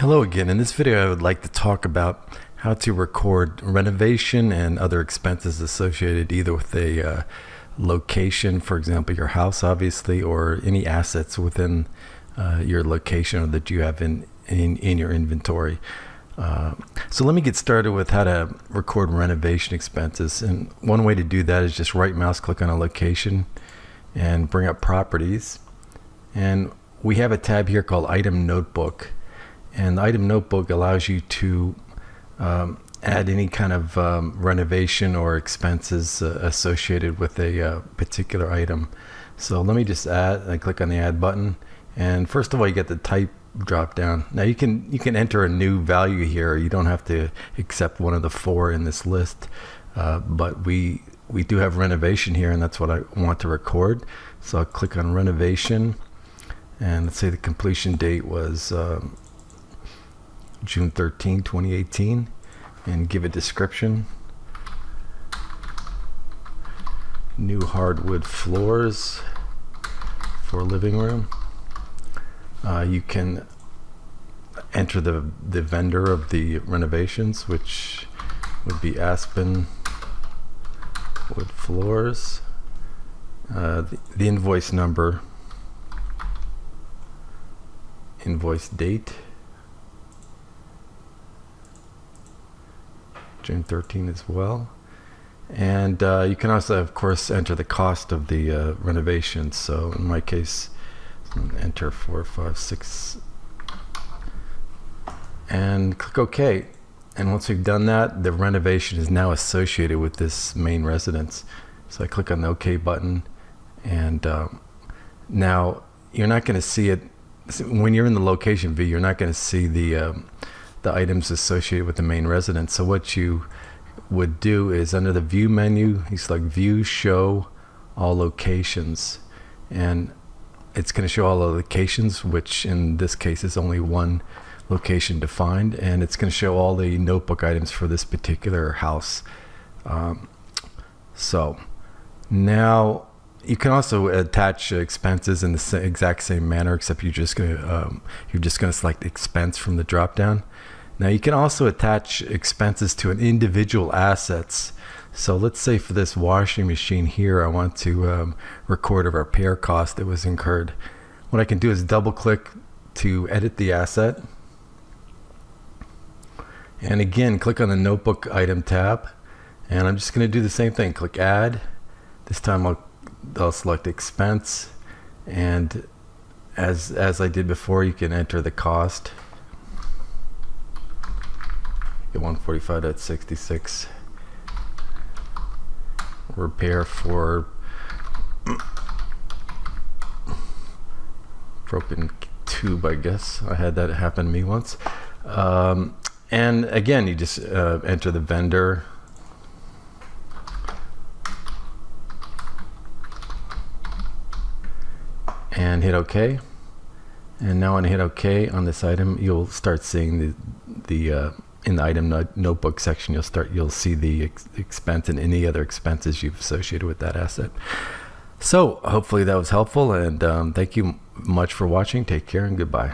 Hello again. In this video I would like to talk about how to record renovation and other expenses associated either with a location, for example your house obviously, or any assets within your location or that you have in your inventory. So let me get started with how to record renovation expenses, and one way to do that is just right mouse click on a location and bring up properties, and we have a tab here called Item Notebook. And the Item Notebook allows you to add any kind of renovation or expenses associated with a particular item. So let me just add. I click on the Add button, and first of all, you get the type drop down. Now you can enter a new value here. You don't have to accept one of the four in this list, but we do have renovation here, and that's what I want to record. So I'll click on renovation, and let's say the completion date was June 13, 2018, and give a description. New hardwood floors for living room. You can enter the vendor of the renovations, which would be Aspen Wood Floors. The invoice number, invoice date, June 13 as well, and you can also of course enter the cost of the renovation. So in my case, enter 456 and click OK. And once we've done that, the renovation is now associated with this main residence. So I click on the OK button, and now you're not going to see it when you're in the location view. You're not going to see the items associated with the main residence. So what you would do is under the view menu, you select view, show all locations, and it's going to show all the locations, which in this case is only one location defined, and it's going to show all the notebook items for this particular house. So now you can also attach expenses in the exact same manner, except you're just going to select expense from the drop down. Now you can also attach expenses to an individual assets. So let's say for this washing machine here, I want to record a repair cost that was incurred. What I can do is double click to edit the asset, and again click on the notebook item tab, and I'm just going to do the same thing. Click add. This time I'll select expense, and as I did before, you can enter the cost. 145.66 repair for broken tube, I guess. I had that happen to me once. And again, you just enter the vendor, and hit OK. And now when I hit OK on this item, you'll start seeing the in the item notebook section, you'll see the expense and any other expenses you've associated with that asset. So hopefully that was helpful, and thank you much for watching. Take care and goodbye.